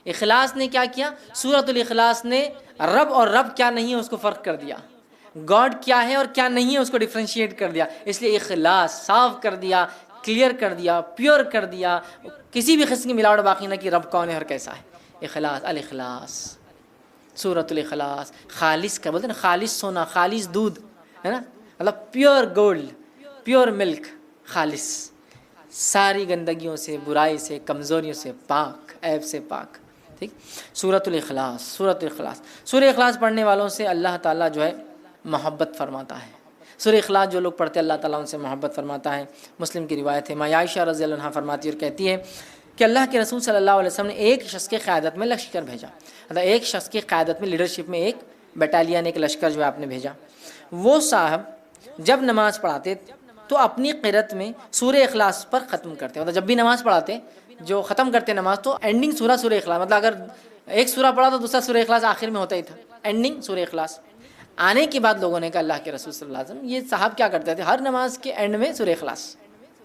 اخلاص نے کیا کیا؟ سورۃ الاخلاص نے رب اور رب کیا نہیں ہے اس کو فرق کر دیا، گاڈ کیا ہے اور کیا نہیں ہے اس کو ڈیفرینشیٹ کر دیا. اس لیے اخلاص صاف کر دیا، کلیئر کر دیا، پیور کر دیا، کسی بھی قسم کی ملاوٹ باقی نہ کہ رب کون ہے اور کیسا ہے. اخلاص، الاخلاص، سورۃ الاخلاص. خالص کا بولتے ہیں نا، خالص سونا، خالص دودھ، ہے نا، مطلب پیور گولڈ، پیور ملک، خالص، ساری گندگیوں سے، برائی سے، کمزوریوں سے پاک، عیب سے پاک. ٹھیک. سورۃ الاخلاص، سورۃ الاخلاص. سورہ اخلاص پڑھنے والوں سے اللہ تعالیٰ جو ہے محبت فرماتا ہے. سورہ اخلاص جو لوگ پڑھتے ہیں اللہ تعالیٰ ان سے محبت فرماتا ہے. مسلم کی روایت ہے، ماں عائشہ رضی اللہ عنہا فرماتی ہے اور کہتی ہے کہ اللہ کے رسول صلی اللہ علیہ وسلم نے ایک شخص کے قیادت میں لشکر بھیجا، مطلب ایک شخص کی قیادت میں، لیڈرشپ میں ایک بٹالین، ایک لشکر جو ہے آپ نے بھیجا. وہ صاحب جب نماز پڑھاتے تو اپنی قرأت میں سورہ اخلاص پر ختم کرتے، مطلب جب بھی نماز پڑھاتے جو ختم کرتے نماز تو اینڈنگ سورہ اخلاص، مطلب اگر ایک سورہ پڑھا تو دوسرا سورہ اخلاص آخر میں ہوتا ہی تھا، اینڈنگ سورہ اخلاص. آنے کے بعد لوگوں نے کہا اللہ کے رسول صلی اللہ علیہ وسلم یہ صاحب کیا کرتے تھے، ہر نماز کے اینڈ میں سورہ اخلاص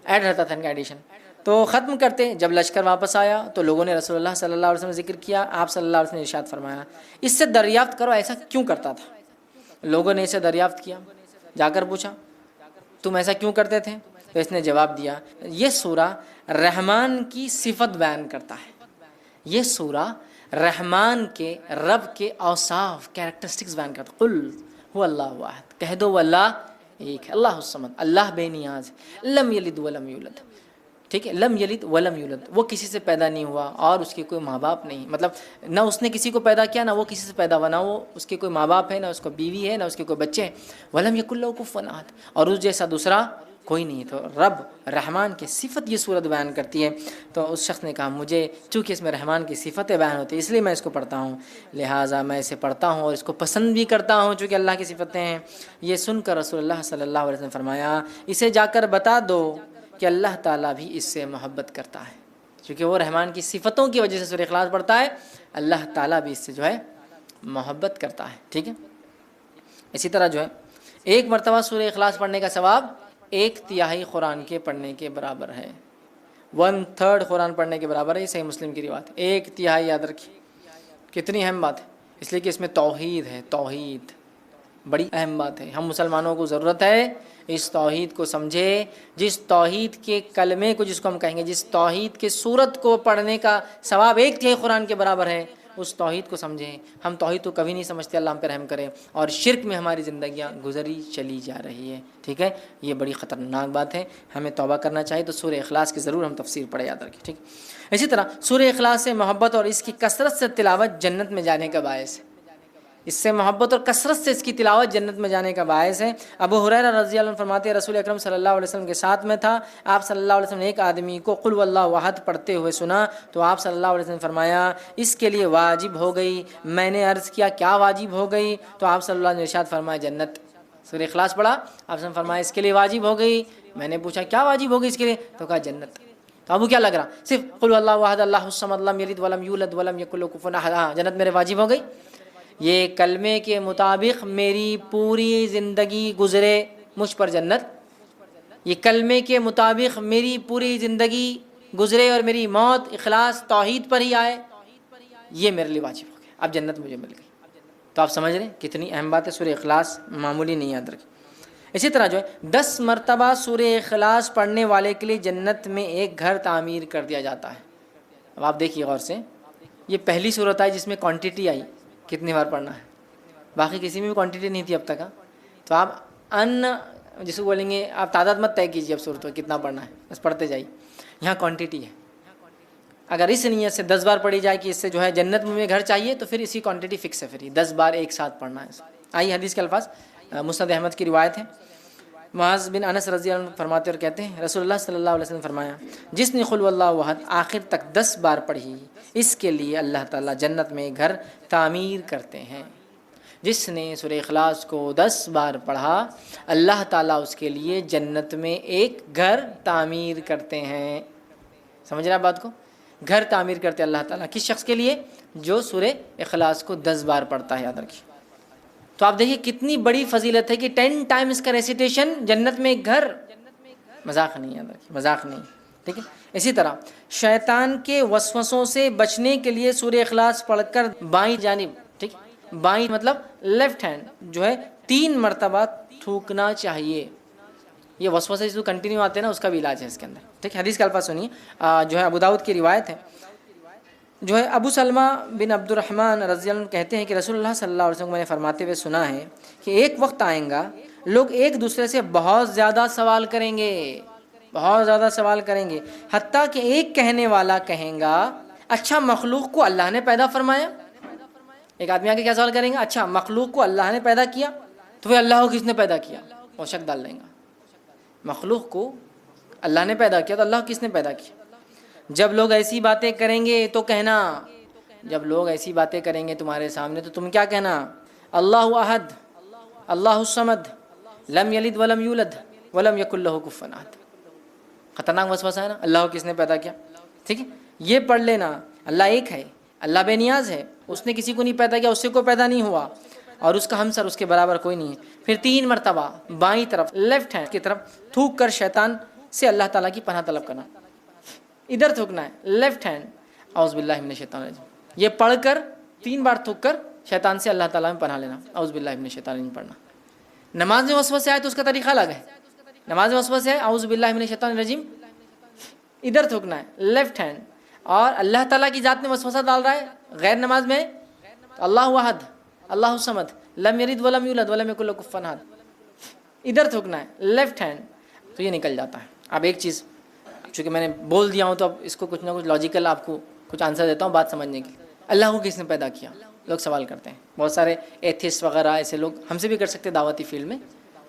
ایڈ رہتا تھا ان کا ایڈیشن، تو ختم کرتے. جب لشکر واپس آیا تو لوگوں نے رسول اللہ صلی اللہ علیہ وسلم ذکر کیا. آپ صلی اللہ علیہ وسلم نے ارشاد فرمایا اس سے دریافت کرو ایسا کیوں کرتا تھا. لوگوں نے اسے دریافت کیا، جا کر پوچھا تم ایسا کیوں کرتے تھے، تو اس نے جواب دیا یہ سورہ رحمان کی صفت بیان کرتا ہے، یہ سورہ رحمان کے، رب کے اوصاف، کیریکٹرسٹکس بیان کرتا ہے. قل هو اللہ واحد، کہہ دو وہ اللہ ایک ہے، اللہ الصمد، اللہ بے نیاز ہے، لم یلد ولم یولد. ٹھیک ہے، لم یلد ولم یولد، وہ کسی سے پیدا نہیں ہوا اور اس کے کوئی ماں باپ نہیں، مطلب نہ اس نے کسی کو پیدا کیا، نہ وہ کسی سے پیدا ہوا، نہ وہ اس کے کوئی ماں باپ ہے، نہ اس کو بیوی ہے، نہ اس کے کوئی بچے ہیں. ولم یکن لہ کفوا احد، اور اس جیسا دوسرا کوئی نہیں. تو رب رحمان کی صفت یہ صورت بیان کرتی ہے. تو اس شخص نے کہا مجھے چونکہ اس میں رحمان کی صفتیں بیان ہوتی ہیں اس لیے میں اس کو پڑھتا ہوں، لہٰذا میں اسے پڑھتا ہوں اور اس کو پسند بھی کرتا ہوں چونکہ اللہ کی صفتیں ہیں. یہ سن کر رسول اللہ صلی اللہ علیہ وسلم فرمایا اسے جا کر بتا دو کہ اللہ تعالیٰ بھی اس سے محبت کرتا ہے. چونکہ وہ رحمان کی صفتوں کی وجہ سے سورہ اخلاص پڑھتا ہے، اللہ تعالیٰ بھی اس سے جو ہے محبت کرتا ہے. ٹھیک ہے. اسی طرح جو ہے ایک مرتبہ سورہ اخلاص پڑھنے کا ثواب 1/3 قرآن کے پڑھنے کے برابر ہے، 1/3 قرآن پڑھنے کے برابر ہے. یہ صحیح مسلم کی روایت. 1/3 یاد رکھیے کتنی اہم بات ہے، اس لیے کہ اس میں توحید ہے، توحید بڑی اہم بات ہے. ہم مسلمانوں کو ضرورت ہے اس توحید کو سمجھے، جس توحید کے کلمے کو، جس کو ہم کہیں گے جس توحید کے سورت کو پڑھنے کا ثواب 1/3 قرآن کے برابر ہے، اس توحید کو سمجھیں. ہم توحید کو کبھی نہیں سمجھتے، اللہ ہم پہ رحم کرے، اور شرک میں ہماری زندگیاں گزری چلی جا رہی ہے. ٹھیک ہے، یہ بڑی خطرناک بات ہے، ہمیں توبہ کرنا چاہیے. تو سورہ اخلاص کی ضرور ہم تفسیر پڑھے، یاد رکھیں. ٹھیک. اسی طرح سورہ اخلاص سے محبت اور اس کی کثرت سے تلاوت جنت میں جانے کا باعث ہے. اس سے محبت اور کثرت سے اس کی تلاوت جنت میں جانے کا باعث ہے. ابو ہریرہ رضی اللہ عنہ فرماتے ہیں رسول اکرم صلی اللہ علیہ وسلم کے ساتھ میں تھا، آپ صلی اللہ علیہ وسلم نے ایک آدمی کو قل واللہ احد پڑھتے ہوئے سنا تو آپ صلی اللہ علیہ وسلم نے فرمایا اس کے لیے واجب ہو گئی. میں نے عرض کیا کیا واجب ہو گئی، تو آپ صلی اللہ علیہ وسلم نے ارشاد فرمایا جنت. سورہ اخلاص پڑھا، آپ نے فرمایا اس کے لیے واجب ہو گئی. میں نے پوچھا کیا واجب ہو گئی اس کے لیے، تو کہا جنت. تو ابو کیا لگ رہا، صرف قل واللہ احد اللہ الصمد لم یلد ولم یولد ولم یکن لہ کفوا احد، ہاں جنت میرے واجب ہو گئی. یہ کلمے کے مطابق میری پوری زندگی گزرے مجھ پر جنت، یہ کلمے کے مطابق میری پوری زندگی گزرے اور میری موت اخلاص توحید پر ہی آئے، یہ میرے لیے واجب ہو گیا، اب جنت مجھے مل گئی. تو آپ سمجھ رہے ہیں کتنی اہم بات ہے. سورہ اخلاص معمولی نہیں، یاد رکھیں. اسی طرح جو ہے 10 مرتبہ سورہ اخلاص پڑھنے والے کے لیے جنت میں ایک گھر تعمیر کر دیا جاتا ہے. اب آپ دیکھیے غور سے، یہ پہلی صورت آئی جس میں کوانٹٹی آئی کتنی بار پڑھنا ہے، باقی کسی میں بھی کوانٹٹی نہیں تھی اب تک. تو آپ جس کو بولیں گے آپ تعداد مت طے کیجیے اب صورتوں کتنا پڑھنا ہے، بس پڑھتے جائیے. یہاں کوانٹٹی ہے، اگر اس نیت سے 10 بار پڑھی جائے کہ اس سے جو ہے جنت میں گھر چاہیے تو پھر اسی کوانٹٹی فکس ہے، پھر یہ 10 بار ایک ساتھ پڑھنا ہے. آئیے حدیث کے الفاظ، مسند احمد کی روایت ہے. معاذ بن انس رضی اللہ عنہ فرماتے اور کہتے ہیں رسول اللہ صلی اللہ علیہ وسلم فرمایا جس نے قل واللہ احد آخر تک 10 بار پڑھی اس کے لیے اللہ تعالیٰ جنت میں گھر تعمیر کرتے ہیں. جس نے سورہ اخلاص کو 10 بار پڑھا اللہ تعالیٰ اس کے لیے جنت میں ایک گھر تعمیر کرتے ہیں. سمجھ رہے آپ بات کو، گھر تعمیر کرتے اللہ تعالیٰ کس شخص کے لیے، جو سورہ اخلاص کو 10 بار پڑھتا ہے. یاد رکھیے. تو آپ دیکھیے کتنی بڑی فضیلت ہے کہ 10 ٹائمز کا ریسیٹیشن جنت میں ایک گھر، مذاق نہیں. یاد رکھیے مذاق نہیں. ٹھیک ہے. اسی طرح شیطان کے وسوسوں سے بچنے کے لیے سورہ اخلاص پڑھ کر بائیں جانب، ٹھیک، بائیں مطلب لیفٹ ہینڈ جو ہے 3 مرتبہ تھوکنا چاہیے. یہ وسوسے جو کنٹینیو آتے ہیں نا، اس کا بھی علاج ہے اس کے اندر. ٹھیک ہے، حدیث کے الفاظ سنیے، جو ہے ابو داؤد کی روایت ہے. جو ہے ابو سلمہ بن عبد الرحمن رضی اللہ عنہ کہتے ہیں کہ رسول اللہ صلی اللہ علیہ وسلم کو میں نے فرماتے ہوئے سنا ہے کہ ایک وقت آئیں گا لوگ ایک دوسرے سے بہت زیادہ سوال کریں گے، بہت زیادہ سوال کریں گے، حتیٰ کہ ایک کہنے والا کہیں گا اچھا مخلوق کو اللہ نے پیدا فرمایا. ایک آدمی آگے کیا سوال کریں گا؟ اچھا مخلوق کو اللہ نے پیدا کیا، تو پھر اللہ کو کس نے پیدا کیا؟ وہ شک ڈال لیں گا. مخلوق کو اللہ نے پیدا کیا تو اللہ کو کس نے پیدا کیا؟ جب لوگ ایسی باتیں کریں گے تو کہنا، جب لوگ ایسی باتیں کریں گے تمہارے سامنے تو تم کیا کہنا؟ اللہ احد، اللہ الصمد، لم یلد ولم یولد ولم یکن لہ کفوا احد. خطرناک وسوسہ ہے نا. اللہ کو کس نے پیدا کیا؟ ٹھیک ہے، یہ پڑھ لینا. اللہ ایک ہے، اللہ بے نیاز ہے، اس نے کسی کو نہیں پیدا کیا، اس سے کوئی پیدا نہیں ہوا، اور اس کا ہمسر اس کے برابر کوئی نہیں ہے. پھر 3 مرتبہ بائیں طرف لیفٹ ہینڈ کی طرف تھوک کر شیطان سے اللہ تعالیٰ کی پناہ طلب کرنا. ادھر تھوکنا ہے، لیفٹ ہینڈ، اعوذ باللہ من الشیطان الرجیم. یہ پڑھ کر 3 بار تھوک کر شیطان سے اللہ تعالیٰ میں پناہ لینا، اعوذ باللہ من الشیطان الرجیم پڑھنا. نماز میں وسوسے آئے تو اس کا طریقہ الگ ہے. نماز میں وسوسے آئے اعوذ باللہ من الشیطان الرجیم، ادھر تھوکنا ہے لیفٹ ہینڈ. اور اللہ تعالیٰ کی ذات میں وسوسہ ڈال رہا ہے غیر نماز میں، اللہ احد، اللہ الصمد، لم یلد ولم یولد ولم یکن لہ کفوا احد، ادھر تھوکنا ہے لیفٹ ہینڈ، تو یہ نکل جاتا ہے. اب ایک چیز چونکہ میں نے بول دیا ہوں تو اب اس کو کچھ نہ کچھ لاجیکل آپ کو کچھ آنسر دیتا ہوں بات سمجھنے کی. اللہ کو کس نے پیدا کیا؟ لوگ سوال کرتے ہیں، بہت سارے ایتھسٹ وغیرہ ایسے لوگ ہم سے بھی کر سکتے دعوتی فیلڈ میں،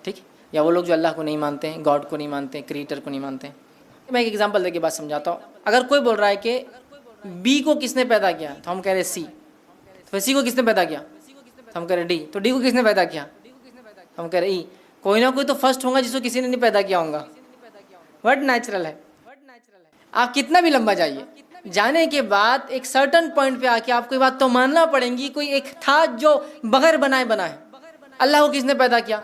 ٹھیک، یا وہ لوگ جو اللہ کو نہیں مانتے ہیں، گاڈ کو نہیں مانتے ہیں، کریٹر کو نہیں مانتے ہیں. میں ایک ایگزامپل دے کے بات سمجھاتا ہوں. اگر کوئی بول رہا ہے کہ بی کو کس نے پیدا کیا، تو ہم کہہ رہے سی. تو سی کو کس نے پیدا کیا؟ تو ہم کہہ رہے ڈی. تو ڈی کو کس نے پیدا کیا؟ ہم کہہ رہے ای. کوئی نہ کوئی تو فرسٹ ہوگا جس کو کسی نے نہیں پیدا کیا ہوگا. ورڈ نیچرل ہے. آپ کتنا بھی لمبا جائیے، جانے کے بعد ایک سرٹن پوائنٹ پہ آ کے آپ کو یہ بات تو ماننا پڑیں گی کوئی ایک تھا جو بغیر بنائے بنا ہے. اللہ کو کس نے پیدا کیا؟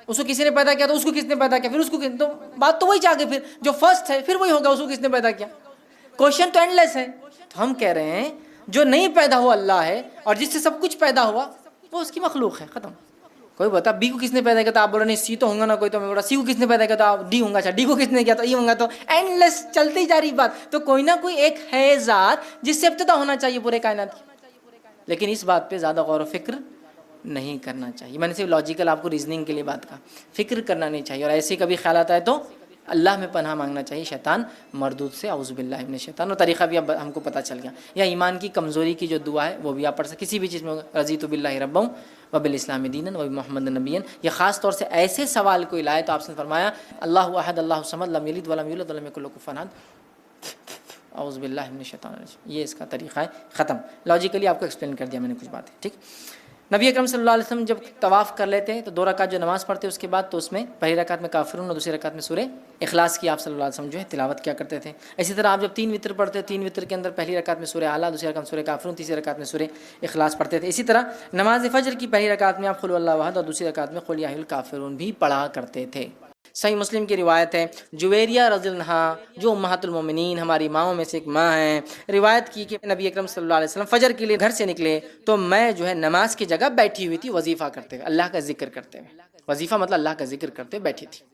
اس کو کسی نے پیدا کیا، تو اس کو کس نے پیدا کیا، پھر اس کو تو بات تو وہی چاہ کے پھر جو فرسٹ ہے پھر وہی ہوگا، اس کو کس نے پیدا کیا. کوشچن تو اینڈ لیس ہے. تو ہم کہہ رہے ہیں جو نہیں پیدا ہوا اللہ ہے، اور جس سے سب کچھ پیدا ہوا وہ اس کی مخلوق ہے. ختم. کوئی بتا بی کو کس نے پیدا کیا، تو آپ بول رہے نہیں سی تو ہوں گا نا کوئی، تو میں بول رہا سی کو کس نے پیدا کیا، تو آپ ڈی ہوں گا. اچھا ڈی کو کس نے کیا، تو ای ہوں گا. تو اینڈ لیس چلتے ہی جا رہی بات. تو کوئی نہ کوئی ایک ہے ذات جس سے ابتدا ہونا چاہیے پورے کائنات کی. لیکن اس بات پہ زیادہ غور و فکر نہیں کرنا چاہیے. میں نے صرف لاجیکل آپ کو ریزننگ کے لیے بات کا، فکر کرنا نہیں چاہیے. اور ایسے کبھی خیالات آئے تو اللہ میں پناہ مانگنا چاہیے شیطان مردود سے، اعوذ باللہ من الشیطان. اور طریقہ بھی اب ہم کو پتہ چل گیا. یا ایمان کی کمزوری کی جو دعا ہے وہ بھی آپ پڑھ سکتے کسی بھی چیز میں. رضیت باللہ ربا وبالاسلام دینا وبمحمد نبیا. یہ خاص طور سے ایسے سوال کوئی لائے تو آپ نے فرمایا اللہ احد، اللہ الصمد، لم یلد ولم یولد ولم یکن لہ کفوا احد، اعوذ باللہ من الشیطان الرجیم. یہ اس کا طریقہ ہے. ختم. لاجیکلی آپ کو ایکسپلین کر دیا میں نے کچھ باتیں. ٹھیک. نبی اکرم صلی اللہ علیہ وسلم جب طواف کر لیتے تو 2 رکعت جو نماز پڑھتے اس کے بعد تو اس میں پہلی رکعت میں کافرون اور دوسری رکعت میں سورہ اخلاص کی آپ صلی اللہ علیہ وسلم جو ہے تلاوت کیا کرتے تھے. اسی طرح آپ جب 3 وتر پڑھتے 3 وتر کے اندر پہلی رکعت میں سورہ اعلیٰ، دوسری رکعت میں سورہ کافرون، تیسری رکعت میں سورہ اخلاص پڑھتے تھے. اسی طرح نماز فجر کی پہلی رکعت میں آپ قل اللہ احد اور دوسری رکعت میں قل یا ایھا الکافرون بھی پڑھا کرتے تھے. صحیح مسلم کی روایت ہے، جویریہ رضی اللہ عنہا جو امہات المومنین ہماری ماؤں میں سے ایک ماں ہیں، روایت کی کہ نبی اکرم صلی اللہ علیہ وسلم فجر کے لیے گھر سے نکلے تو میں جو ہے نماز کی جگہ بیٹھی ہوئی تھی وظیفہ کرتے ہوئے، اللہ کا ذکر کرتے ہوئے. وظیفہ مطلب اللہ کا ذکر کرتے بیٹھی تھی.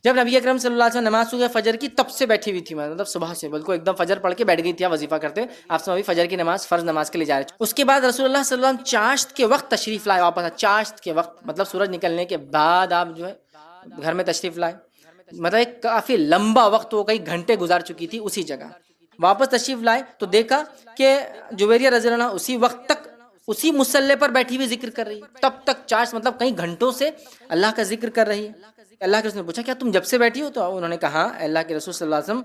جب نبی اکرم صلی اللہ علیہ وسلم نماز صبح فجر کی تب سے بیٹھی ہوئی تھی، مطلب صبح سے بالکل ایک دم فجر پڑھ کے بیٹھ گئی تھی وظیفہ کرتے ہوئے. آپ سے ابھی فجر کی نماز فرض نماز کے لیے جا رہے تھے. اس کے بعد رسول اللہ صلی اللہ علیہ وسلم چاشت کے وقت تشریف لائے واپس. چاشت کے وقت مطلب سورج نکلنے کے بعد آپ جو ہے گھر میں تشریف لائے. مطلب ایک کافی لمبا وقت ہو، کئی گھنٹے گزار چکی تھی اسی جگہ. واپس تشریف لائے تو دیکھا کہ جویریہ رضی اللہ عنہ اسی وقت تک اسی مصلی پر بیٹھی ہوئی ذکر کر رہی ہے. تب تک چارج مطلب کئی گھنٹوں سے اللہ کا ذکر کر رہی ہے. اللہ کے رسول نے پوچھا کیا تم جب سے بیٹھی ہو؟ تو انہوں نے کہا اللہ کے رسول صلی اللہ علیہ وسلم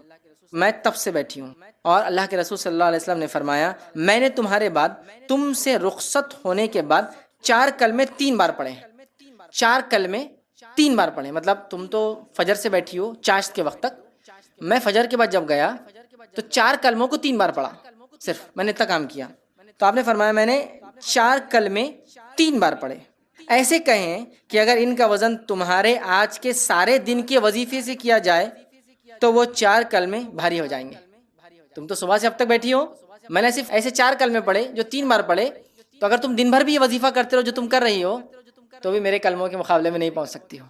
میں تب سے بیٹھی ہوں. اور اللہ کے رسول صلی اللہ علیہ وسلم نے فرمایا میں نے تمہارے بعد تم سے رخصت ہونے کے بعد 4 کلمے 3 بار پڑھے ہیں. 4 کلمے 3 بار پڑھے مطلب تم تو فجر سے بیٹھی ہو چاشت کے وقت تک، میں فجر کے بعد جب گیا تو 4 کلموں کو 3 بار پڑھا. صرف میں نے اتنا کام کیا. تو آپ نے فرمایا میں نے 4 کلمے 3 بار پڑھے. ایسے کہیں کہ اگر ان کا وزن تمہارے آج کے سارے دن کے وظیفے سے کیا جائے تو وہ 4 کلمے بھاری ہو جائیں گے. تم تو صبح سے اب تک بیٹھی ہو, میں نے صرف ایسے 4 کلمے پڑھے جو 3 بار پڑھے, تو اگر تم دن بھر بھی یہ وظیفہ کرتے رہو جو تم کر رہی ہو تو بھی میرے کلموں کے مقابلے میں نہیں پہنچ سکتی ہو.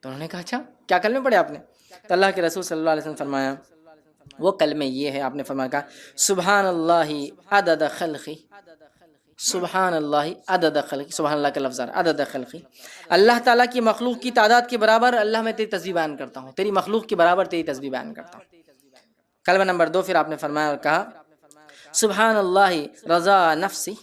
تو انہوں نے کہا اچھا کیا کلمے پڑھے آپ نے؟ تو اللہ کے رسول صلی اللہ علیہ وسلم فرمایا وہ کلمے یہ ہے, آپ نے فرمایا کہا سبحان اللہ عدد خلقی, سبحان اللہ عدد خلقی, سبحان اللہ کا لفظ عدد خلقی, اللہ تعالیٰ کی مخلوق کی تعداد کے برابر اللہ میں تیری تسبیح بیان کرتا ہوں, تیری مخلوق کے برابر تیری تسبیح بیان کرتا ہوں. کلمہ نمبر 2 پھر آپ نے فرمایا اور کہا سبحان اللہ رضا نفسی,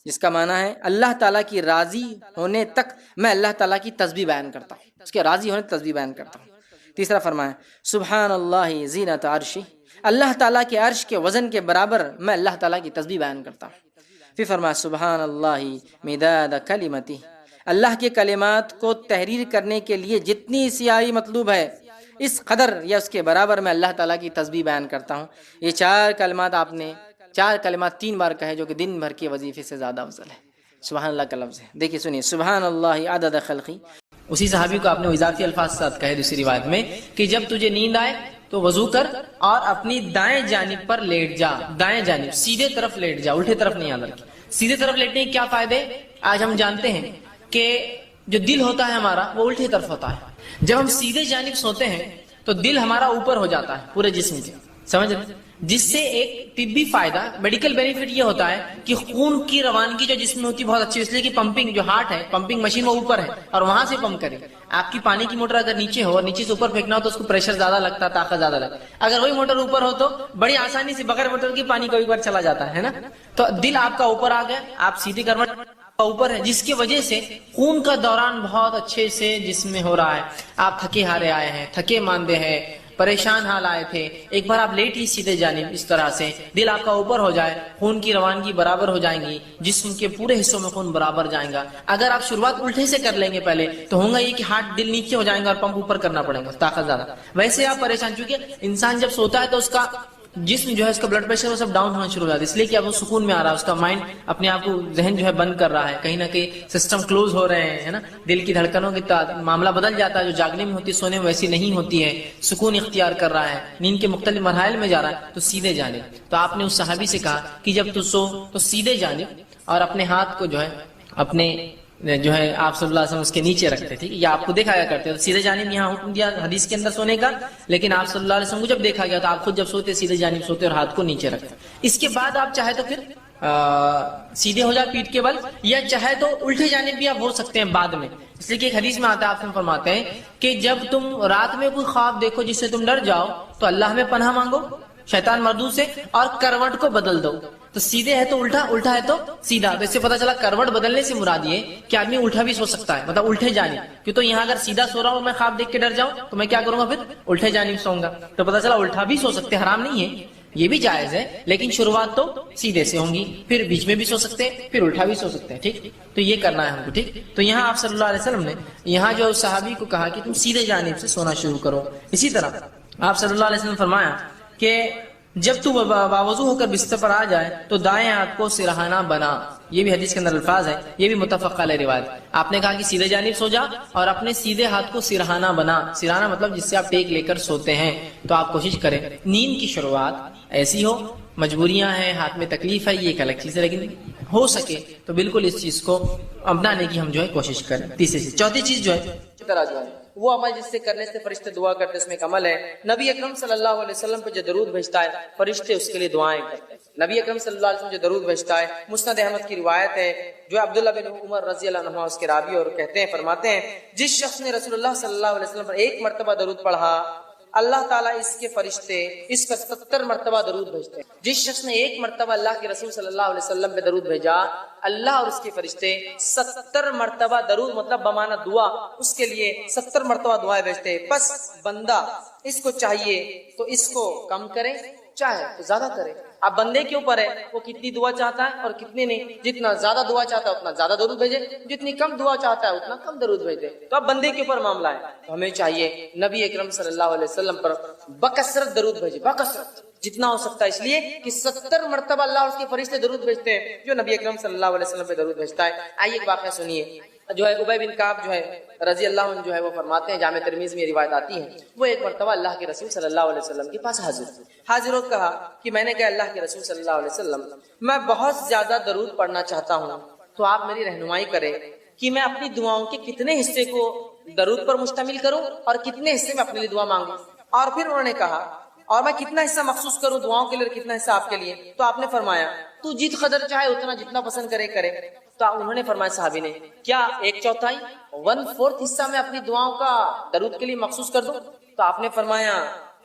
جس کا معنی ہے اللہ تعالیٰ کی راضی ہونے تک میں اللہ تعالیٰ کی تسبیح بیان کرتا ہوں, اس کے راضی ہونے تک تسبیح بیان کرتا ہوں. تیسرا فرمایا سبحان اللہ زینت عرشی, اللہ تعالیٰ کے عرش کے وزن کے برابر میں اللہ تعالیٰ کی تسبیح بیان کرتا ہوں. پھر فرمایا سبحان اللہ مداد کلمتی, اللہ کے کلمات کو تحریر کرنے کے لیے جتنی سیاہی مطلوب ہے اس قدر یا اس کے برابر میں اللہ تعالیٰ کی تسبیح بیان کرتا ہوں. یہ 4 کلمات آپ نے 4 کلمات 3 بار کہے جو کہ دن بھر کے وظیفے سے زیادہ افضل ہے. سبحان اللہ کا لفظ ہے. دیکھیے سنیے سبحان اللہ عدد خلقی, اسی صحابی کو آپ نے اضافی الفاظ ساتھ کہے دوسری روایت میں کہ جب تجھے نیند آئے تو وضو کر اور اپنی دائیں جانب پر لیٹ جا, دائیں جانب سیدھے طرف لیٹ جا, الٹے طرف نہیں, یاد رکھیں سیدھے طرف لیٹنے کے کیا فائدے آج ہم جانتے ہیں کہ جو دل ہوتا ہے ہمارا وہ الٹے طرف ہوتا ہے. جب ہم سیدھے جانب سوتے ہیں تو دل ہمارا اوپر ہو جاتا ہے پورے جسم کے, سمجھ رہے, جس سے ایک طبی فائدہ میڈیکل بینیفٹ یہ ہوتا ہے کہ خون کی روانگی جو جسم میں ہوتی ہے بہت اچھی, اس لیے کہ پمپنگ جو ہارٹ ہے, پمپنگ مشین وہ اوپر ہے اور وہاں سے پمپ کرے. آپ کی پانی کی موٹر اگر نیچے ہو اور نیچے سے اوپر پھینکنا ہو تو اس کو پریشر زیادہ لگتا ہے, طاقت زیادہ لگتا ہے. اگر وہی موٹر اوپر ہو تو بڑی آسانی سے بغیر موٹر کی پانی کبھی بار چلا جاتا ہے نا. تو دل آپ کا اوپر آ گیا, آپ سیدھی کروٹ اوپر ہے, جس کی وجہ سے خون کا دوران بہت اچھے سے جسم میں ہو رہا ہے. آپ تھکے ہارے آئے ہیں, تھکے ماندے ہیں, پریشان حال آئے تھے, ایک بار آپ لیٹ ہی سیدھے جانب اس طرح سے دل آپ کا اوپر ہو جائے, خون کی روانگی برابر ہو جائیں گی, جسم کے پورے حصوں میں خون برابر جائیں گا. اگر آپ شروعات الٹے سے کر لیں گے پہلے تو ہوگا یہ کہ ہارٹ دل نیچے ہو جائیں گا اور پمپ اوپر کرنا پڑے گا, طاقت زیادہ. ویسے آپ پریشان, چونکہ انسان جب سوتا ہے تو اس کا جسم جو ہے اس کا بلڈ پریشر وہ سب ڈاؤن ہونا شروع ہو جاتا ہے, اس لیے کہ اب وہ سکون میں آ رہا ہے, اس کا مائنڈ اپنے آپ کو ذہن جو ہے بند کر رہا ہے, کہیں نہ کہیں سسٹم کلوز ہو رہے ہیں, ہے نا. دل کی دھڑکنوں کی معاملہ بدل جاتا ہے, جو جاگنے میں ہوتی سونے میں ویسی نہیں ہوتی ہے, سکون اختیار کر رہا ہے, نیند کے مختلف مراحل میں جا رہا ہے. تو سیدھے جانب, تو آپ نے اس صحابی سے کہا کہ جب تو سو تو سیدھے جانب اور اپنے ہاتھ کو جو ہے اپنے جو ہے آپ صلی اللہ علیہ وسلم اس کے نیچے رکھتے تھے, یا آپ کو دیکھا کرتے تو سیدھے جانب یہاں حکم دیا حدیث کے اندر سونے کا, لیکن آپ صلی اللہ علیہ وسلم کو جب دیکھا گیا تو آپ خود جب سوتے سیدھے جانب سوتے اور ہاتھ کو نیچے رکھتے. اس کے بعد آپ چاہے تو پھر سیدھے ہو جائے پیٹھ کے بل, یا چاہے تو الٹے جانب بھی آپ ہو سکتے ہیں بعد میں, اس لیے کہ ایک حدیث میں آتا ہے, آپ فرماتے ہیں کہ جب تم رات میں کوئی خواب دیکھو جس سے تم ڈر جاؤ تو اللہ میں پناہ مانگو شیطان مردود سے, اور کروٹ کو بدل دو. تو سیدھے ہے تو الٹا, الٹا ہے تو سیدھا. تو اس سے پتا چلا کروٹ بدلنے سے مراد یہ کہ آدمی الٹا بھی سو سکتا ہے, مطلب الٹے جانب. کیوں تو یہاں اگر سیدھا سو رہا ہوں میں خواب دیکھ کے ڈر جاؤں تو میں کیا کروں گا, پھر الٹے جانب سوؤں گا. تو پتا چلا الٹا بھی سو سکتے, حرام نہیں ہے, یہ بھی جائز ہے, لیکن شروعات تو سیدھے سے ہوں گی, پھر بیچ میں بھی سو سکتے ہیں, پھر الٹا بھی سو سکتے ہیں. ٹھیک, تو یہ کرنا ہے ہم کو. ٹھیک, تو یہاں آپ صلی اللہ علیہ وسلم نے یہاں جو صحابی کو کہا کہ تم سیدھے جانب سے سونا شروع کرو. اسی طرح آپ صلی اللہ علیہ وسلم فرمایا کہ جب تو باوضو ہو کر بستر پر آ جائے تو دائیں ہاتھ کو سرہانہ بنا. یہ بھی حدیث کے اندر الفاظ ہے, یہ بھی متفق علیہ روایت. آپ نے کہا کہ سیدھے جانب سو جا اور اپنے سیدھے ہاتھ کو سرہانہ بنا. سرہانہ مطلب جس سے آپ ٹیک لے کر سوتے ہیں. تو آپ کوشش کریں نیند کی شروعات ایسی ہو, مجبوریاں ہیں, ہاتھ میں تکلیف ہے, یہ ایک الگ چیز ہے, لیکن ہو سکے تو بالکل اس چیز کو اپنانے کی ہم جو ہے کوشش کریں. تیسری چیز, چوتھی چیز جو ہے وہ عمل جس سے کرنے سے فرشتے دعا کرتے, اس میں ایک عمل ہے. نبی اکرم صلی اللہ علیہ وسلم پہ جو درود بھیجتا ہے فرشتے اس کے لیے دعائیں کرتے ہیں. نبی اکرم صلی اللہ علیہ وسلم جو درود بھیجتا ہے, مسند احمد کی روایت ہے, جو عبداللہ بن عمر رضی اللہ عنہ اس کے راوی اور کہتے ہیں, فرماتے ہیں جس شخص نے رسول اللہ صلی اللہ علیہ وسلم پر 1 مرتبہ درود پڑھا اللہ تعالیٰ اس کے فرشتے اس پر 70 مرتبہ درود بھیجتے ہیں. جس شخص نے 1 مرتبہ اللہ کے رسول صلی اللہ علیہ وسلم پہ درود بھیجا اللہ اور اس کے فرشتے 70 مرتبہ درود مطلب بمانہ دعا اس کے لیے 70 مرتبہ دعائیں بھیجتے ہیں. پس بندہ اس کو چاہیے تو اس کو کم کرے, چاہے تو زیادہ کرے. اب بندے کے اوپر ہے وہ کتنی دعا چاہتا ہے اور کتنی نہیں. جتنا زیادہ دعا چاہتا ہے اتنا زیادہ درود بھیجے, جتنی کم دعا چاہتا ہے اتنا کم درود بھیجے. تو اب بندے کے اوپر معاملہ ہے. تو ہمیں چاہیے نبی اکرم صلی اللہ علیہ وسلم پر بکثرت درود بھیجے, بکثرت جتنا ہو سکتا ہے, اس لیے کہ 70 مرتبہ اللہ اور اس کے فرشتے درود بھیجتے ہیں جو نبی اکرم صلی اللہ علیہ وسلم پہ درود بھیجتا ہے. آئیے ایک واقعہ سنیے. جو ہے عبی بن کعب جو ہے رضی اللہ عنہ جو ہے وہ فرماتے ہیں، جامع ترمذی میں یہ روایت آتی ہے، وہ ایک مرتبہ اللہ کے رسول صلی اللہ علیہ وسلم کے پاس حاضر ہو کہا کہ میں نے کہا اللہ کے رسول صلی اللہ علیہ وسلم میں بہت زیادہ درود پڑھنا چاہتا ہوں، تو آپ میری رہنمائی کریں کہ میں اپنی دعاؤں کے کتنے حصے کو درود پر مشتمل کروں اور کتنے حصے میں اپنے لیے دعا مانگوں۔ اور پھر انہوں نے کہا اور میں کتنا حصہ مخصوص کروں دعاؤں کے لیے، کتنا حصہ آپ کے لیے؟ تو آپ نے فرمایا تو جت قدر چاہے اتنا، جتنا پسند کرے کرے۔ تو انہوں نے فرمایا صحابی نے، کیا 1/4 1/4 حصہ میں اپنی دعاؤں کا درود کے لیے مخصوص کر دوں؟ تو آپ نے فرمایا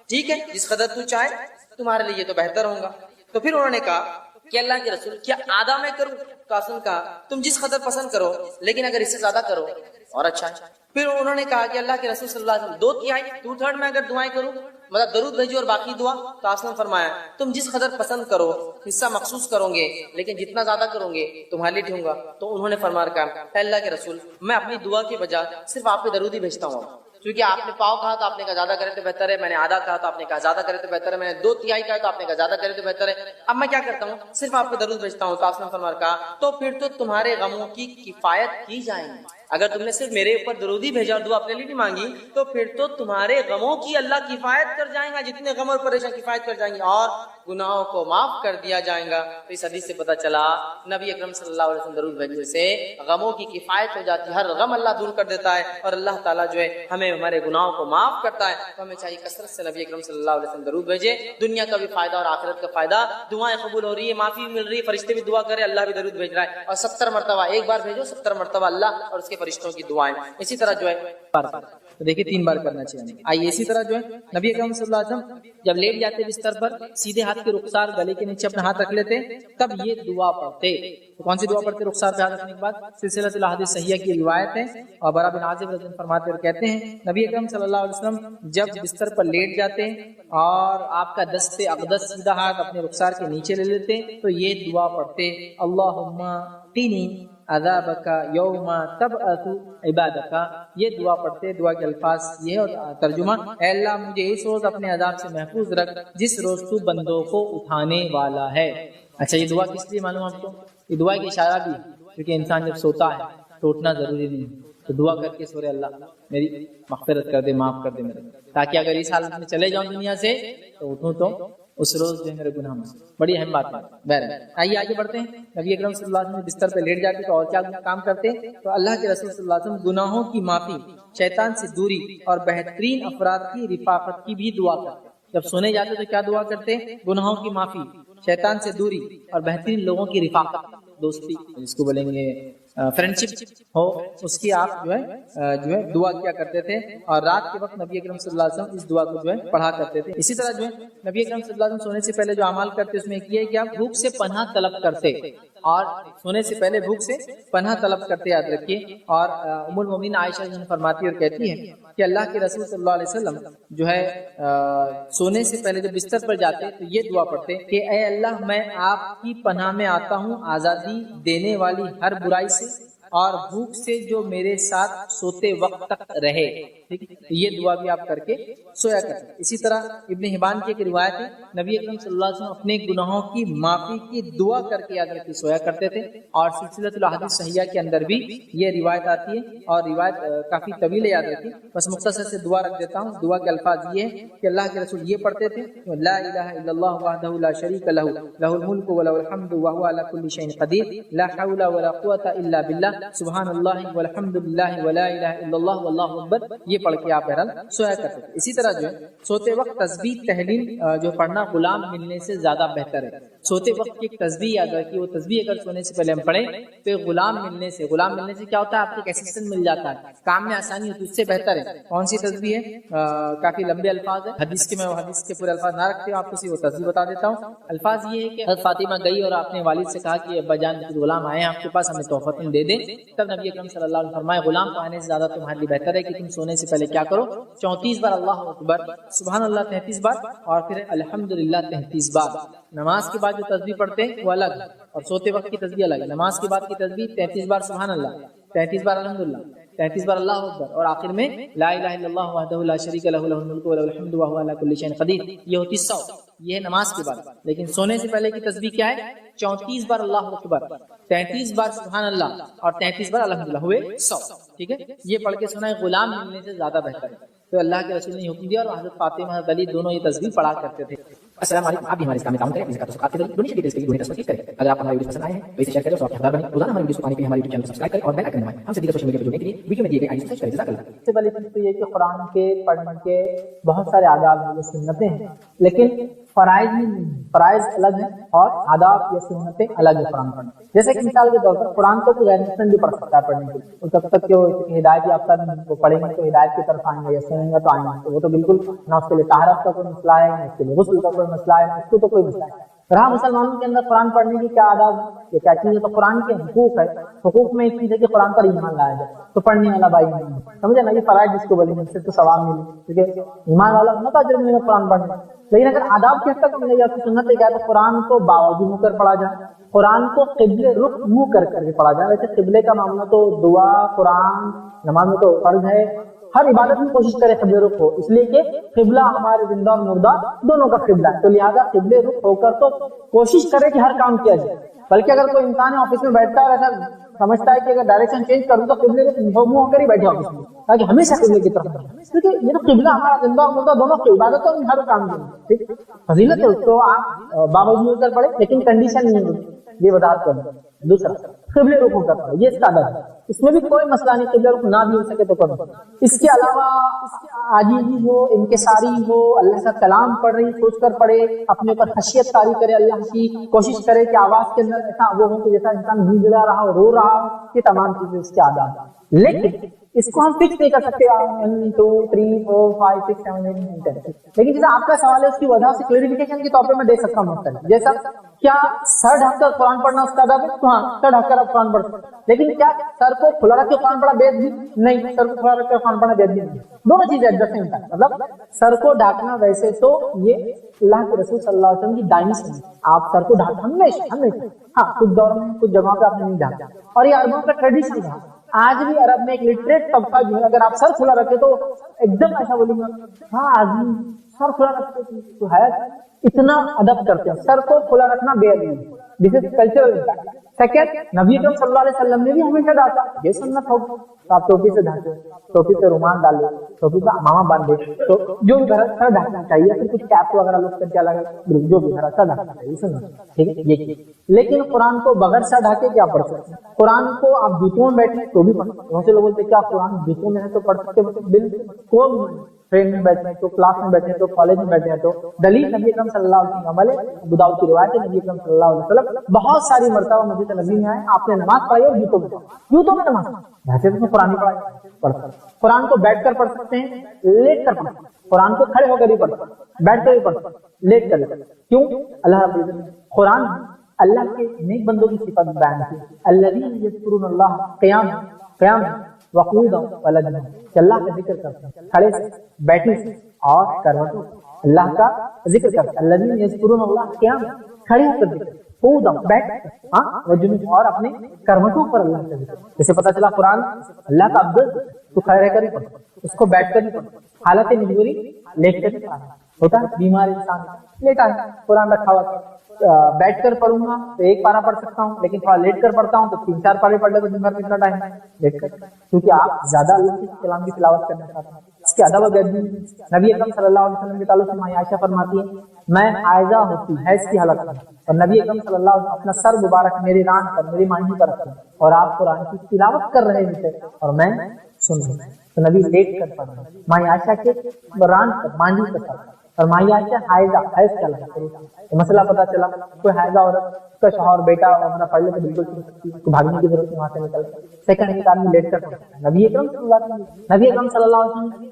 ٹھیک ہے، جس قدر تو چاہے، تمہارے لیے یہ تو بہتر ہوگا۔ تو پھر انہوں نے کہا کہ اللہ کے رسول کیا آدھا میں کروں؟ تو آپ نے کہا تم جس قدر پسند کرو، لیکن اگر اس سے زیادہ کرو اور اچھا ہے۔ پھر انہوں نے کہا کہ اللہ کے رسول صلی اللہ علیہ وسلم 2/3 2/3 میں اگر دعائیں کروں، مطلب درود بھیجو اور باقی دعا؟ تو آپ نے فرمایا تم جس قدر پسند کرو حصہ مخصوص کرو گے، لیکن جتنا زیادہ کرو گے تمہارے لیے ٹھیک ہوگا۔ تو انہوں نے فرمایا کہا اے اللہ کے رسول میں اپنی دعا کے بجائے صرف آپ پہ درود ہی بھیجتا ہوں، کیونکہ آپ نے پاؤ کہا تو آپ نے کہا زیادہ کرے تو بہتر ہے، میں نے آدھا کہا تو آپ نے کہا زیادہ کرے تو بہتر ہے، میں نے 2/3 کہا تو آپ نے کہا زیادہ کرے تو بہتر ہے، اب میں کیا کرتا ہوں صرف آپ پہ درود بھیجتا ہوں۔ تو آپ نے فرمایا کہا تو پھر تو تمہارے غموں کی کفایت کی جائے گی، اگر تم نے صرف میرے اوپر درود ہی بھیجا اور دعا اپنے لیے نہیں مانگی تو پھر تو تمہارے غموں کی اللہ کفایت کر جائیں گا، جتنے غم اور پریشان کفایت کر جائیں گے اور گناہوں کو معاف کر دیا جائے گا۔ تو اس حدیث سے پتہ چلا نبی اکرم صلی اللہ علیہ وسلم درود بھیجنے سے غموں کی کفایت ہو جاتی ہے، ہر غم اللہ دور کر دیتا ہے اور اللہ تعالیٰ جو ہے ہمیں ہمارے گناہوں کو معاف کرتا ہے۔ تو ہمیں چاہیے کثرت سے نبی اکرم صلی اللہ علیہ وسلم درود بھیجے، دنیا کا بھی فائدہ اور آخرت کا فائدہ، دعائیں قبول ہو رہی ہے، معافی مل رہی ہے، فرشتے بھی دعا کرے، اللہ بھی درود بھیج رہا ہے، اور 70 مرتبہ ایک بار بھیجو، 70 مرتبہ اللہ اور اس کے فرشتوں کی دعائیں۔ اسی طرح جو ہے تو دیکھیے 3 بار کرنا چاہیے۔ آئیے اسی طرح جو ہے نبی اکرم صلی اللہ علیہ وسلم جب لیٹ جاتے بستر پر، سیدھے ہاتھ کے رخسار گلے کے نیچے اپنا ہاتھ رکھ لیتے، تب یہ دعا پڑھتے۔ تو کون سی دعا پڑھتے رخسار پہ ہاتھ رکھنے کے بعد؟ سلسلۃ الاحادیث صحیحہ کی روایت ہے، اور برا بن عازب رضی اللہ عنہ فرماتے اور کہتے ہیں نبی اکرم صلی اللہ علیہ وسلم جب بستر پر لیٹ جاتے اور آپ کا دست اقدس سیدھا ہاتھ اپنے رخسار کے نیچے لے لیتے تو یہ دعا پڑھتے، اللہم قنی عذابک یوم تبعث عبادک۔ یہ دعا پڑھتے، دعا کے الفاظ یہ اور ترجمہ، اے اللہ مجھے اس روز اپنے عذاب سے محفوظ رکھ جس روز تو بندوں کو اٹھانے والا ہے۔ اچھا یہ دعا کس لیے معلوم آپ کو؟ یہ دعا کی اشارہ بھی ہے، کیونکہ انسان جب سوتا ہے تو اٹھنا ضروری نہیں ہے، تو دعا کر کے سورے اللہ میری مغفرت کر دے، معاف کر دے میرے، تاکہ اگر اس حالت میں چلے جاؤں دنیا سے تو اٹھوں تو اس روز جو ہے میرے گناہ میں۔ بڑی اہم بات ہے۔ بہرحال آئیے آگے بڑھتے ہیں۔ نبی اکرم صلی اللہ علیہ وسلم بستر پہ لیٹ جاتے تو اور کیا کام کرتے؟ تو اللہ کے رسول صلی اللہ علیہ وسلم گناہوں کی معافی، شیطان سے دوری اور بہترین افراد کی رفاقت کی بھی دعا کرتے۔ جب سونے جاتے تو کیا دعا کرتے؟ گناہوں کی معافی، شیطان سے دوری اور بہترین لوگوں کی رفاقت، دوستی جس کو بولیں گے فرینڈشپ ہو، اس کی آپ جو ہے دعا کیا کرتے تھے، اور رات کے وقت نبی اکرم صلی اللہ علیہ وسلم اس دعا کو جو ہے پڑھا کرتے تھے۔ اسی طرح جو ہے نبی اکرم صلی اللہ علیہ وسلم سونے سے پہلے جو اعمال کرتے اس میں ایک یہ ہے کہ آپ بھوک سے پناہ طلب کرتے، اور سونے سے پہلے بھوک سے پناہ طلب کرتے، یاد رکھیے۔ اور ام المومنین عائشہ فرماتی اور کہتی ہے کہ اللہ کے رسول صلی اللہ علیہ وسلم جو ہے سونے سے پہلے جب بستر پر جاتے تو یہ دعا پڑھتے کہ اے اللہ میں آپ کی پناہ میں آتا ہوں آزادی دینے والی ہر برائی سے اور بھوک سے جو میرے ساتھ سوتے وقت تک رہے۔ یہ دعا بھی آپ کر کے سویا کرتے۔ اسی طرح ابن حبان کی ایک روایت ہے، نبی اکرم صلی اللہ علیہ وسلم اپنے گناہوں کی معافی کی دعا کر کے یاد رکھے سویا کرتے تھے، اور سلسلۃ الاحادیث صحیحہ کے اندر بھی یہ روایت آتی ہے، اور روایت کافی طویل ہے، یاد رکھیے۔ بس مختصر سے دعا رکھ دیتا ہوں۔ دعا کے الفاظ یہ ہے کہ اللہ کے رسول یہ پڑھتے تھے، لا الہ الا اللہ وحدہ لا شریک لہ لہ الملک وله الحمد وهو على كل شيء قدیر لا حول ولا قوة الا باللہ سبحان اللہ والحمد للہ ولا الہ الا اللہ واللہ اکبر۔ یہ پڑھ کے آپ بہرحال سویا کرتے تھے۔ اسی طرح جو ہے سوتے وقت تسبیح تحلیل جو پڑھنا غلام ملنے سے زیادہ بہتر ہے۔ سوتے وقت کی ایک تسبیح یاد رکھیے، وہ تسبیح اگر سونے سے پہلے ہم پڑھیں تو ایک غلام ملنے سے کیا ہوتا ہے؟ آپ کو ایک اسسٹنٹ مل جاتا ہے، کام میں آسانی ہوتی ہے، اس سے بہتر ہے۔ کون سی تسبیح ہے؟ کافی لمبے الفاظ ہیں، حدیث کے پورے الفاظ نہ رکھتے ہوں، آپ کو وہ تسبیح بتا دیتا ہوں۔ الفاظ یہ ہے کہ حضرت فاطمہ گئی اور اپنے والد سے کہا کہ ابا جان کچھ غلام آئے ہیں آپ کے پاس، ہمیں تحفۃ دے دیں۔ تب نبی اکرم صلی اللہ علیہ وسلم فرمائے غلام کو آنے سے زیادہ تمہارے لیے بہتر ہے کہ تم سونے سے پہلے کیا کرو؟ 34 بار اللہ اکبر، سبحان اللہ 33 بار، اور پھر الحمدللہ 33 بار۔ نماز کے بعد جو تسبیح پڑھتے وہ الگ، اور سوتے وقت کی تسبیح الگ۔ نماز کے بعد کی تسبیح 33 بار سبحان اللہ، 33 بار الحمدللہ، 33 بار اللہ اکبر، اور آخر میں لا الہ الا اللہ وحدہ لا شریک لہ لہ الملک و لہ الحمد وهو على كل شيء قدیر، یہ ہوتی 100، یہ ہے نماز کے بعد۔ لیکن سونے سے پہلے کی تسبیح کیا ہے؟ 34 بار اللہ اکبر، 33 بار سبحان اللہ، اور 33 بار الحمدللہ، ہوئے 100۔ ٹھیک ہے، یہ پڑھ کے سونا ہے غلام ملنے سے زیادہ بہتر ہے۔ تو اللہ کے رسول نے حکم دیا، اور حضرت فاطمہ حضرت علی دونوں یہ تسبیح پڑھا کرتے تھے۔ السلام علیکم، آپ بھی ہمارے اسلام میں تعاون کریں، اپنی زکات و صدقات کے ذریعے ڈونیشن ڈیٹیلز کے لیے ڈونیٹ پر کلک کریں۔ اگر آپ ہمارے ویڈیوز پسند آئے ہیں تو اسے شیئر کریں اور حقدار بنیں۔ روزانہ ہماری ویڈیوز کو پانے کے لیے ہمارے یوٹیوب چینل کو سبسکرائب کریں اور بیل آئیکن دبائیں۔ ہم سے دیگر سوشل میڈیا پر جڑنے کے لیے ویڈیو میں دیے گئے آئی ڈی سرچ کریں۔ جزاک اللہ۔ سب سے پہلی چیز تو یہ کہ قرآن کے پڑھنے کے بہت سارے آداب ہیں، یہ سنتیں ہیں، لیکن فرائض نہیں، فرائض الگ ہیں اور آداب یا سنتیں الگ ہیں قرآن پڑھنے۔ جیسے کہ مثال کے طور پر قرآن کو غیر مسلم بھی پڑھ سکتا ہے پڑھنے کے لیے، تب تک کہ وہ ہدایت یافتہ نہیں، وہ پڑھیں گے تو ہدایت کی طرف آئیں گے، یا سنیں گے تو آئیں گے، تو وہ تو بالکل نہ اس کے لیے طہارت کا کوئی مسئلہ ہے، نہ اس کے لیے غسل کا کوئی مسئلہ ہے، نہ اس کو تو کوئی مسئلہ ہے۔ رہا مسلمانوں کے اندر قرآن پڑھنے کی کیا آداب ہے، یہ کیا چیز ہے، تو قرآن کے حقوق ہے۔ حقوق میں ایک چیز ہے کہ قرآن پر ایمان لایا جائے، تو پڑھنے والا بھائی نہیں سمجھے نا، یہ فرائض جس کو بولیں گے اس سے تو ثواب ملے، کیونکہ ایمان والا ہونا تو اجر ملے قرآن پڑھنے۔ لیکن اگر آداب کی حد تک ملے گا تو سنت ہے کیا، تو قرآن کو باوضو منہ کر پڑھا جائے، قرآن کو قبلے رخ منہ کر کے پڑھا جائے۔ ویسے قبلے کا معاملہ تو دعا قرآن نماز میں تو فرض ہے، ہر عبادت میں کوشش کرے قبلے رخ ہو، اس لیے کہ قبلہ ہمارے زندہ اور مردہ دونوں کا قبلہ ہے، تو لہٰذا قبلے رخ ہو کر تو کوشش کرے کہ ہر کام کیا جائے۔ بلکہ اگر کوئی انسان آفس میں بیٹھتا ہے ایسا سمجھتا ہے کہ اگر ڈائریکشن چینج کروں تو قبلے رخ منہ ہو کر ہی بیٹھے آفس میں، تاکہ ہمیشہ قبلے کی طرف بڑھے، کیونکہ یہ تو قبلہ ہمارا زندہ اور مردہ دونوں کی عبادتوں میں ہر کام کی ٹھیک فضیلت ہے، اس کو آپ باوجود مل کر پڑھے، لیکن کنڈیشن نہیں ہوتی، یہ وضاحت کر دیں۔ دوسرا قبلے رخ ہو کر پڑھے، یہ اس کا ادب ہے، اس میں بھی کوئی مسئلہ نہیں، قبلے رخ نہ بھی ہو سکے تو کرو۔ اس کے علاوہ عاجزی ہو، انکساری ہو، اللہ کا کلام پڑھ رہی سوچ کر پڑھے، اپنے اوپر خشیت طاری کرے اللہ کی، کوشش کرے کہ آواز کے اندر ایسا وہ ہو کہ جیسا انسان گنگلا رہا ہو، رو رہا ہو، یہ تمام چیزیں اس کے آداب ہیں۔ لیکن اس کو ہم فکس نہیں کر سکتے 1 2 3 4 5 6 7 8 9 10، لیکن جیسا آپ کا سوال ہے اس کی وجہ سے کلیریفیکیشن کے طور پر میں دے سکتا ہوں مختلف، جیسا کیا سر ڈھک کر قرآن پڑھنا اس کا ادب ہے؟ تو ہاں سر ڈھک کر آپ قرآن پڑھ سکتے، لیکن کیا سر کو کھلا رکھ کے قرآن پڑھا بے ادبی؟ نہیں، سر کو کھلا رکھ کر قرآن پڑھنا بے ادبی نہیں، دونوں چیزیں ایڈجسٹ نہیں ہوتا۔ مطلب سر کو ڈھانکنا ویسے تو یہ اللہ کے رسول صلی اللہ علیہ وسلم کی دائمی سنت، آپ سر کو ڈھانک ہمیشہ ہاں کچھ دور میں کچھ جگہوں پہ آپ نے نہیں ڈھانکا، اور یہ عربوں کا ٹریڈیشن رہا۔ آج بھی عرب میں ایک لٹریٹ طبقہ جو ہے اگر آپ سر کھلا رکھے تو ایک دم ایسا بولیں گے ہاں آدمی سر کھلا رکھتے تو ہے، اتنا ادب کرتے ہیں، سر کو کھلا رکھنا بے ادبی، دس از کلچرل امپیکٹ۔ سیکنڈ، نبی اکرم صلی اللہ علیہ وسلم نے بھی ہمیشہ ڈھانکا، یہ سنت ہوگی، تو آپ ٹوپی سے ڈھانکے، ٹوپی پہ رومال ڈالے، ٹوپی پہ امامہ باندھے، تو جو بھی گھر سر ڈھانکنا چاہیے، پھر کچھ کیپ وغیرہ لوگ کر کے الگ جو بھی گھر سر ڈھانکنا چاہیے، سنت ٹھیک ہے یہ۔ لیکن قرآن کو بغیر سر ڈھانکے کیا پڑھ سکتے ہیں؟ قرآن کو آپ جوتوں میں بیٹھے تو بھی پڑھ سکتے، بہت سے لوگ بولتے ہیں کیا قرآن جوتوں میں ہے تو پڑھ سکتے، بالکل کوئی ٹرین میں بیٹھے ہیں تو کلاس میں بیٹھے ہیں تو کالج میں بیٹھے ہیں تو دلیل نبی اکرم صلی اللہ علیہ وسلم عمل ہے، ابو داؤد کی روایت ہے، نبی اکرم صلی اللہ علیہ وسلم بہت ساری مرتبہ مسجد نبی میں آئے، آپ نے نماز پڑھی اور جوتوں میں نماز ایسے تو قرآن پڑھ سکتے، قرآن کو بیٹھ کر پڑھ سکتے ہیں، لیٹ کر پڑھ سکتے ہیں، قرآن کو کھڑے ہو کر بھی پڑھ سکتے ہیں، بیٹھ کر بھی پڑھ سکتے ہیں، لیٹ کر بھی، کیوں؟ اللہ رب العزت نے قرآن اللہ کے نیک بندوں کی صفت بیان کی، الذین یذکرون اللہ قیام وقعودا وعلی، کہ اللہ کا ذکر کرتے ہیں کھڑے سے، بیٹھے سے اور کروٹوں، اللہ کا ذکر کرتے ہیں، الذین یذکرون اللہ قیام، کھڑے ہو کر ذکر، قعودا بیٹھ ہاں وجنوب، اور اپنے کروٹوں پر اللہ کا ذکر۔ جیسے پتہ چلا قرآن اللہ کا عبد تو کھڑے رہ کر ہی پڑھو، اس کو بیٹھ کر ہی پڑھو، حالت مجبوری لیٹ کر ہی پڑھنا ہوتا ہے، بیمار انسان لیٹا ہے قرآن رکھا ہوا، بیٹھ کر پڑھوں گا تو ایک پارا پڑھ سکتا ہوں، لیکن تھوڑا لیٹ کر پڑھتا ہوں تو 3 4 پارے پڑھ لے تو دن بھر کتنا ٹائم ہے لیٹ کر، کیونکہ آپ زیادہ اللہ کے کلام کی تلاوت کرنا چاہتے ہیں۔ اس کے ادب و ادبی نبی اکرم صلی اللہ علیہ وسلم کے تعلق سے ماں عائشہ فرماتی ہے میں حائضہ ہوتی حیض کی حالت میں، اور نبی اکرم صلی اللہ علیہ وسلم اپنا سر مبارک میری ران پر میری مانجی پر رکھتے ہیں، اور آپ قرآن کی تلاوت کر رہے ہوتے اور میں سن رہا ہوں، تو نبی لیٹ کر پڑھ رہا ہے ماں عائشہ کے ران پر مانجی پر، اور ماں عائشہ حیض کا لگا تو مسئلہ پتا چلا کوئی حائضہ عورت کا شوہر بیٹا اپنا پڑھ لے تو بالکل اس کو بھاگنے کی ضرورت نہیں، وہاں سے نکل سیکنڈ ایک آدمی لیٹ کر پڑھتا۔ نبی اکرم صلی اللہ علیہ وسلم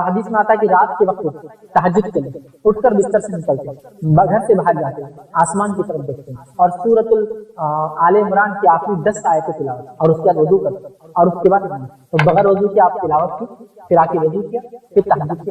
حدیث میں آتا ہے کہ رات کے وقت تہجد کے لیے اٹھ کر بستر سے نکلتے ہیں، گھر سے باہر جاتے ہیں، آسمان کی طرف دیکھتے ہیں اور سورۃ آل عمران کی آخری 10 آیتیں تلاوت، اور اس کے بعد وضو کرتے ہیں، اور اس کے بعد تو بغیر وضو کے آپ تلاوت کی، پھر آ کے وضو کیا، پھر تہجد کی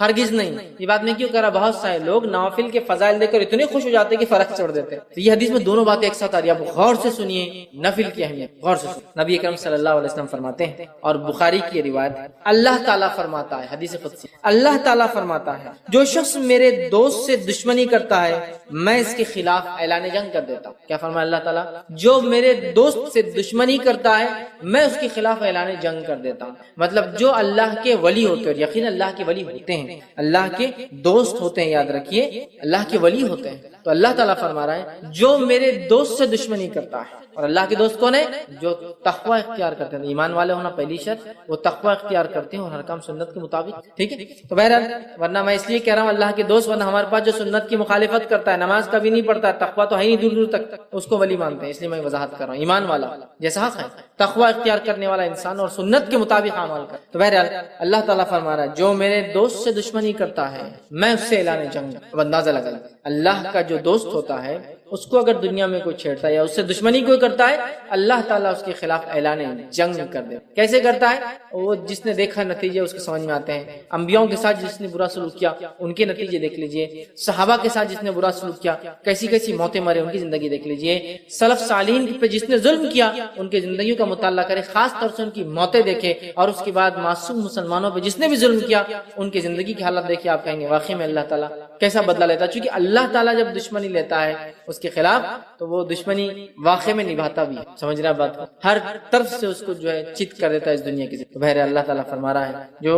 ہرگز نہیں۔ یہ بات میں کیوں کہہ رہا، بہت سارے لوگ نوافل کے فضائل دیکھ کر اتنے خوش ہو جاتے ہیں کہ فرق چھوڑ دیتے ہیں۔ تو یہ حدیث میں دونوں باتیں ایک ساتھ آ رہی ہیں، آپ غور سے سنیے نفل کی اہمیت، غور سے سنیے۔ نبی اکرم صلی اللہ علیہ وسلم فرماتے ہیں، اور بخاری کی روایت، اللہ تعالیٰ فرماتا ہے، حدیث قدسی، اللہ تعالیٰ فرماتا ہے جو شخص میرے دوست سے دشمنی کرتا ہے میں اس کے خلاف اعلان جنگ کر دیتا ہوں۔ کیا فرمایا اللہ تعالیٰ؟ جو میرے دوست سے دشمنی کرتا ہے میں اس کے خلاف اعلان جنگ کر دیتا ہوں۔ مطلب جو اللہ کے ولی ہوتے ہیں، اور یقین اللہ کے ولی ہوتے ہیں، اللہ کے دوست ہوتے ہیں، یاد رکھیے اللہ کے ولی ہوتے ہیں، تو اللہ تعالیٰ فرما رہا ہے جو میرے دوست سے دشمنی کرتا ہے، اور اللہ کے دوست کون ہے؟ جو تقوی اختیار کرتے ہیں، ایمان والے ہونا پہلی شرط، وہ تقوی اختیار کرتے ہیں اور ہر کام سنت کے مطابق، ٹھیک ہے۔ تو بہرحال ورنہ میں اس لیے کہہ رہا ہوں اللہ کے دوست، ورنہ ہمارے پاس جو سنت کی مخالفت کرتا ہے، نماز کبھی نہیں پڑھتا ہے، تقوی تو ہے ہی دور دور تک، اس کو ولی مانتے ہیں۔ اس لیے میں وضاحت کر رہا ہوں، ایمان والا جیسا حق ہے، تقوی اختیار کرنے والا انسان اور سنت کے مطابق عمل کر۔ تو بہرحال اللہ تعالیٰ فرما رہا ہے جو میرے دوست سے دشمنی کرتا ہے میں اس سے اعلان جنگ۔ اب اندازہ لگائیں، اللہ کا جو دوست ہوتا ہے اس کو اگر دنیا میں کوئی چھیڑتا ہے یا اس سے دشمنی کوئی کرتا ہے، اللہ تعالیٰ اس کے خلاف اعلان جنگ کر دے۔ کیسے کرتا ہے؟ وہ جس نے دیکھا نتیجے اس کے سمجھ میں آتے ہیں۔ انبیاؤں کے ساتھ جس نے برا سلوک کیا ان کے نتیجے دیکھ لیجئے، صحابہ کے ساتھ جس نے برا سلوک کیا کیسی کیسی موتیں مرے ان کی زندگی دیکھ لیجئے، سلف صالحین پہ جس نے ظلم کیا ان کی زندگیوں کا مطالعہ کرے، خاص طور سے ان کی موتیں دیکھے، اور اس کے بعد معصوم مسلمانوں پہ جس نے بھی ظلم کیا ان کی زندگی کی حالت دیکھے، آپ کہیں گے واقعی میں اللہ تعالیٰ کیسا بدلہ لیتا ہے۔ چونکہ اللہ تعالیٰ جب دشمنی لیتا ہے اس کے خلاف تو وہ دشمنی واقع میں نبھاتا بھی ہے، سمجھ رہا بات کو، ہر طرف سے اس کو جو ہے چت کر دیتا ہے اس دنیا کی۔ بہر اللہ تعالیٰ فرما رہا ہے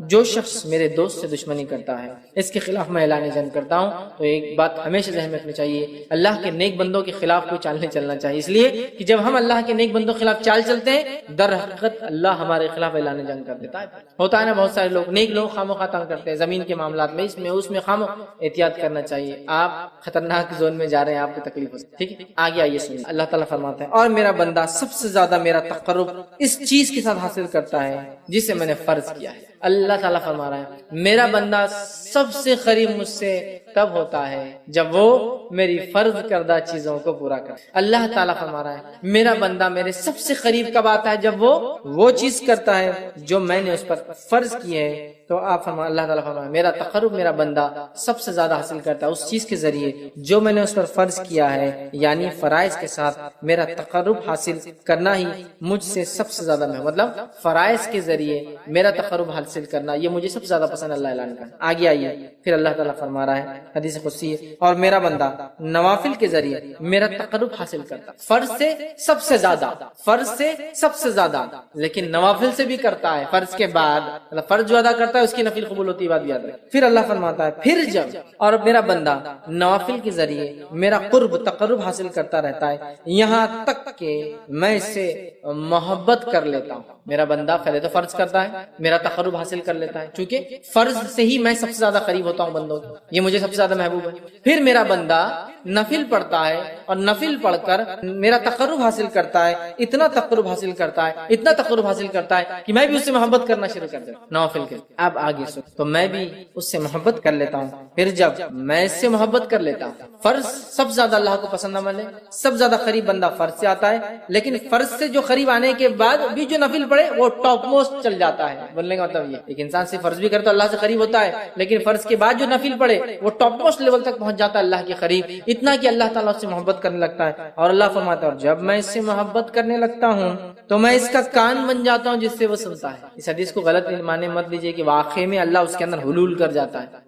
جو شخص میرے دوست سے دشمنی کرتا ہے اس کے خلاف میں اعلان جنگ کرتا ہوں۔ تو ایک بات ہمیشہ ذہن میں رکھنی چاہیے، اللہ کے نیک بندوں کے خلاف کوئی چال نہیں چلنا چاہیے، اس لیے کہ جب ہم اللہ کے نیک بندوں کے خلاف چال چلتے ہیں در حقیقت اللہ ہمارے خلاف اعلان جنگ کر دیتا ہے۔ ہوتا ہے نا بہت سارے لوگ، نیک لوگ خامخواہ تنگ کرتے ہیں زمین کے معاملات میں، اس میں خامخواہ احتیاط کرنا چاہیے، آپ خطرناک زون میں جا رہے ہیں، آپ کو تکلیف ہو سکتی ہے، ٹھیک ہے۔ آگے آئیے سنیے، اللہ تعالیٰ فرماتا ہے اور میرا بندہ سب سے زیادہ میرا تقرب اس چیز کے ساتھ حاصل کرتا ہے جسے میں نے فرض کیا ہے۔ اللہ تعالیٰ فرما رہا ہے میرا بندہ سب سے قریب مجھ سے تب ہوتا ہے جب وہ میری فرض کردہ چیزوں کو پورا کرے۔ اللہ تعالیٰ فرما رہا ہے میرا بندہ میرے سب سے قریب کب آتا ہے؟ جب وہ چیز کرتا ہے جو میں نے اس پر فرض کی ہے۔ تو آپ فرما، اللہ تعالیٰ فرما میرا تقرب میرا بندہ سب سے زیادہ حاصل کرتا ہے اس چیز کے ذریعے جو میں نے اس پر فرض کیا ہے، یعنی فرائض کے ساتھ میرا تقرب حاصل کرنا ہی مجھ سے سب سے زیادہ میں، مطلب فرائض کے ذریعے میرا تقرب حاصل کرنا یہ مجھے سب سے زیادہ پسند اللہ اعلان کا۔ آگے آئیے پھر اللہ تعالیٰ فرما رہا ہے حدیث قدسی ہے اور میرا بندہ نوافل کے ذریعے میرا تقرب حاصل کرتا، فرض سے سب سے زیادہ، فرض سے سب سے زیادہ، لیکن نوافل سے بھی کرتا ہے فرض کے بعد، مطلب فرض جو ادا کرتا ہے اس کی نفل قبول ہوتی ہے، بات یاد رکھیں۔ پھر اللہ فرماتا ہے پھر جب اور میرا بندہ نوافل کے ذریعے میرا قرب تقرب حاصل کرتا رہتا ہے یہاں تک کہ میں اس سے محبت کر لیتا ہوں۔ میرا بندہ پہلے تو فرض کرتا ہے، میرا تقرب حاصل کر لیتا ہے، چونکہ فرض سے ہی میں سب سے زیادہ قریب ہوتا ہوں بندوں کو، یہ مجھے سب سے زیادہ محبوب ہے۔ پھر میرا بندہ نفل پڑھتا ہے اور نفل پڑھ کر میرا تقرب حاصل کرتا ہے، اتنا تقرب حاصل کرتا ہے، اتنا تقرب حاصل کرتا ہے کہ میں بھی اس سے محبت کرنا شروع کر دیتا ہوں نوافل کے۔ اب آگے سن، تو میں بھی اس سے محبت کر لیتا ہوں، پھر جب میں اس سے محبت کر لیتا ہوں، فرض سب سے زیادہ اللہ کو پسند عمل ہے، سب زیادہ قریب بندہ فرض سے آتا ہے، لیکن فرض سے جو قریب آنے کے بعد بھی جو نفل پڑھے وہ ٹاپ موسٹ چل جاتا ہے۔ بولنے کا مطلب یہ ایک انسان سے فرض بھی کرتا ہے اللہ سے قریب ہوتا ہے، لیکن فرض کے بعد جو نفل پڑھے وہ ٹاپ موسٹ لیول تک پہنچ جاتا ہے اللہ کے قریب، اتنا کہ اللہ تعالیٰ اس سے محبت کرنے لگتا ہے۔ اور اللہ فرماتا ہے اور جب میں اس سے محبت کرنے لگتا ہوں تو میں اس کا کان بن جاتا ہوں جس سے وہ سنتا ہے۔ اس حدیث کو غلط معنی مت لیجیے کہ واقعی میں اللہ اس کے اندر حلول کر جاتا ہے،